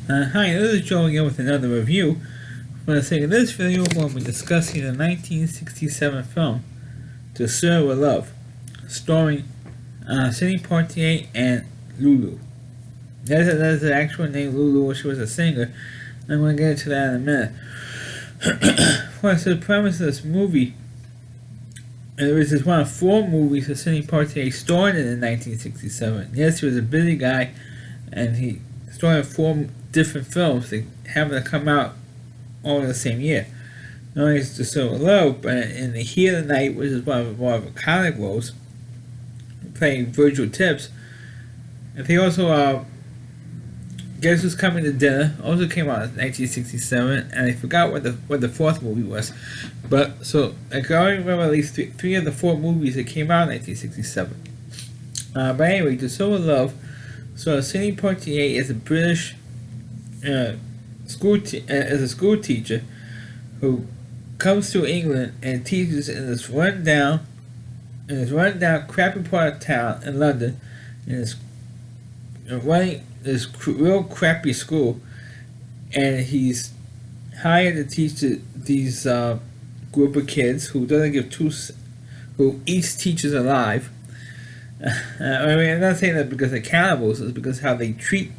Hi, this is Joe again with another review. For the sake of this video, we'll be discussing the 1967 film To Serve with Love, starring Sidney Poitier and Lulu. That's the actual name, Lulu. She was a singer. I'm going to get into that in a minute. So the premise of this movie, it was just one of four movies that Sidney Poitier starred in 1967. Yes, he was a busy guy, and he starred in four different films that happened to come out all in the same year. Not only is The Silver Love, but in The Heat of the Night, which is one of the iconic roles, playing Virgil Tibbs. And he also, Guess Who's Coming to Dinner, also came out in 1967, and I forgot what the fourth movie was. But, so, I can only remember at least three of the four movies that came out in 1967. But anyway, The Silver Love, so Sidney Poitier is a British as a school teacher who comes to England and teaches in this rundown crappy part of town in London, and is running this real crappy school, and he's hired to teach these group of kids who doesn't give who eats teachers alive. I mean, I'm not saying that because they're cannibals, it's because how they treat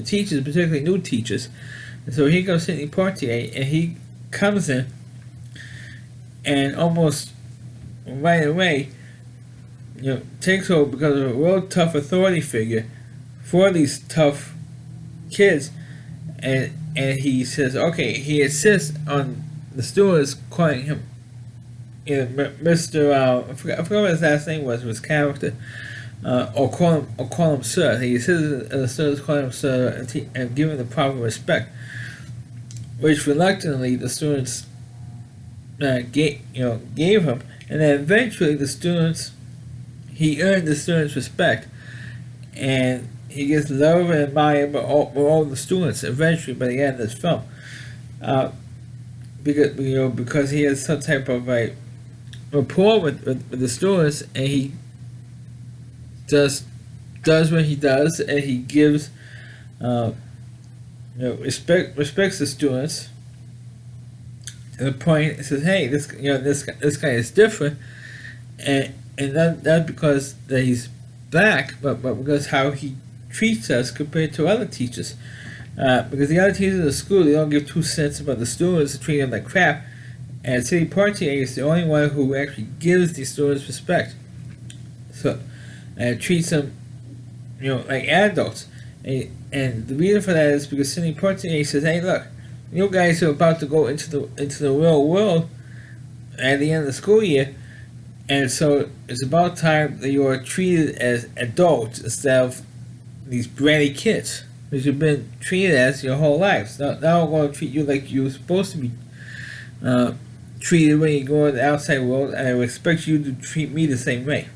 teachers, particularly new teachers. And so here goes Sidney Poitier, and he comes in and almost right away, takes over because of a real tough authority figure for these tough kids, and he says, okay, he insists on the students calling him, Mr. I forgot what his last name was, his character. Or call him sir. He says the students call him sir and give him the proper respect, which reluctantly the students gave him, and then eventually he earned the students' respect, and he gets loved and admired by all the students eventually by the end of this film, because he has some type of rapport with the students, and he does what he does, and he gives respects the students to the point. It says, hey, this guy is different, and not because that he's black, but because how he treats us compared to other teachers, because the other teachers in the school, they don't give 2 cents about the students, they treat them like crap, and Sidney Poitier is the only one who actually gives the students respect, and treats them, like adults. And the reason for that is because Sidney Poitier says, "Hey, look, you guys are about to go into the real world at the end of the school year, and so it's about time that you are treated as adults instead of these bratty kids, which you've been treated as your whole lives. Now I'm going to treat you like you're supposed to be treated when you go in the outside world, and I would expect you to treat me the same way."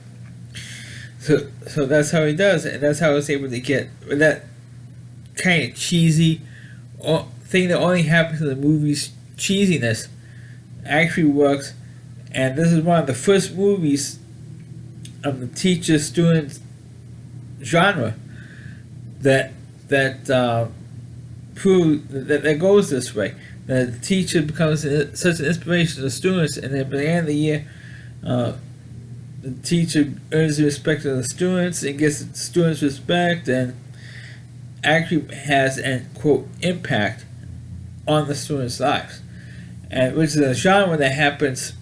So that's how he does it, and that's how I was able to get that kind of cheesy thing that only happens in the movie's cheesiness actually works. And this is one of the first movies of the teacher-student genre that goes this way. That the teacher becomes such an inspiration to the students, and then by the end of the year, the teacher earns the respect of the students and gets the students' respect, and actually has an quote impact on the students' lives, and which is a genre that happens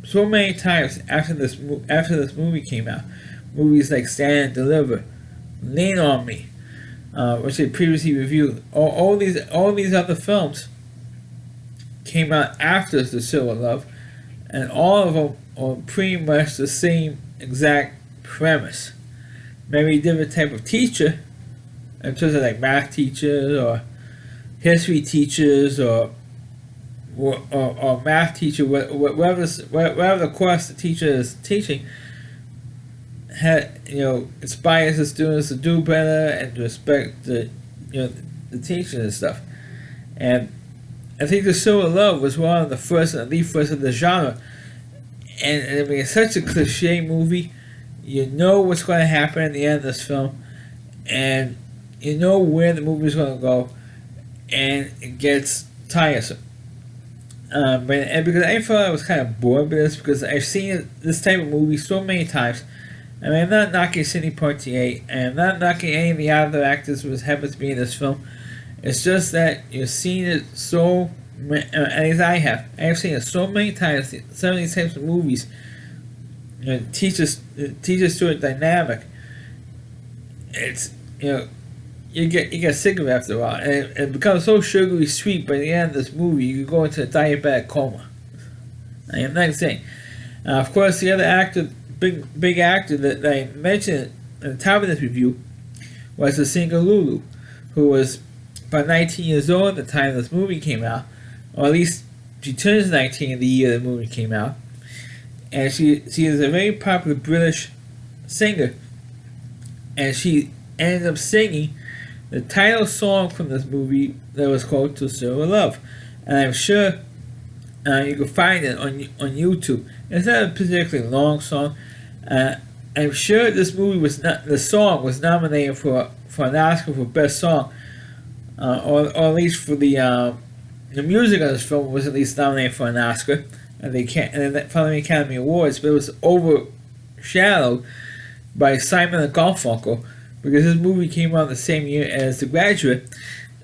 so many times after this movie came out. Movies like Stand and Deliver, Lean on Me, which I previously reviewed. All these other films came out after The Silver Love, and all of them are pretty much the same exact premise. Maybe a different type of teacher, in terms of like math teachers or history teachers or math teacher, whatever the course the teacher is teaching, inspires the students to do better and to respect the teacher and stuff. And I think The Silver Love was one of the first of the genre. And I mean, it's such a cliche movie. You know what's going to happen at the end of this film, and you know where the movie's going to go, and it gets tiresome. And because I felt I was kind of bored with this, because I've seen this type of movie so many times. I mean, I'm not knocking Sidney Poitier, and I'm not knocking any of the other actors who happen to be in this film. It's just that you've seen it so, as I have seen it so many times. Some of these types of movies, teaches to a dynamic. It's you get sick of it after a while, and it becomes so sugary sweet. By the end of this movie, you go into a diabetic coma. I am not saying. Of course, the other actor, big actor that I mentioned at the top of this review, was the singer Lulu, who was about 19 years old at the time this movie came out, or at least she turns 19 the year the movie came out, and she is a very popular British singer, and she ended up singing the title song from this movie that was called "To Serve a Love," and I'm sure you can find it on YouTube. It's not a particularly long song. I'm sure this movie the song was nominated for an Oscar for Best Song, or at least for the music of this film was at least nominated for an Oscar, and from the Academy Awards, but it was overshadowed by Simon and Garfunkel, because this movie came out the same year as The Graduate,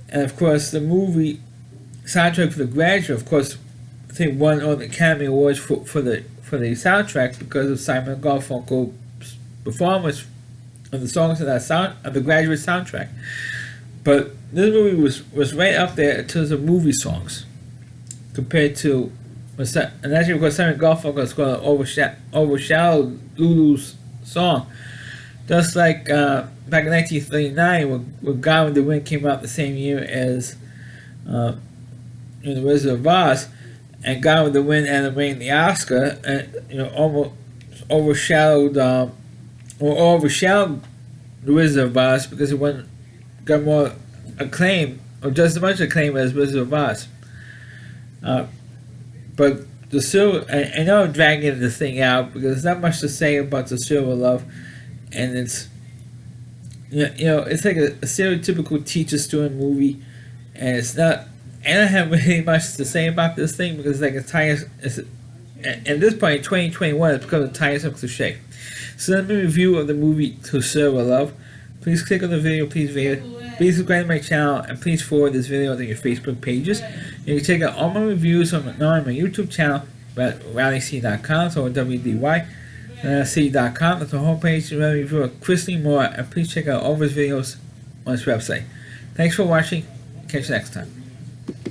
and of course the movie soundtrack for The Graduate, of course, I think won all the Academy Awards for the soundtrack because of Simon and Garfunkel's performance of the songs of The Graduate soundtrack. But this movie was right up there in terms of movie songs compared to, and actually because Simon Garfunkel is going to overshadow Lulu's song. Just like back in 1939, when Gone with the Wind came out the same year as The Wizard of Oz, and Gone with the Wind ended up winning the Oscar, and almost overshadowed The Wizard of Oz because it got more acclaim, or just as much acclaim as Wizard of Oz. But the Silver, I know I'm dragging this thing out because there's not much to say about The Silver Love. And it's it's like a stereotypical teacher-student movie, and it's not. I don't have really much to say about this thing because at this point in 2021, it's become a tiresome cliche. So let me review of the movie To Serve a Love. Please click on the video, please subscribe to my channel, and please forward this video to your Facebook pages. You can check out all my reviews on my YouTube channel at RowdyC.com, so WDY. C.com. That's the homepage to review Christy Moore, and please check out all of his videos on his website. Thanks for watching. Catch you next time.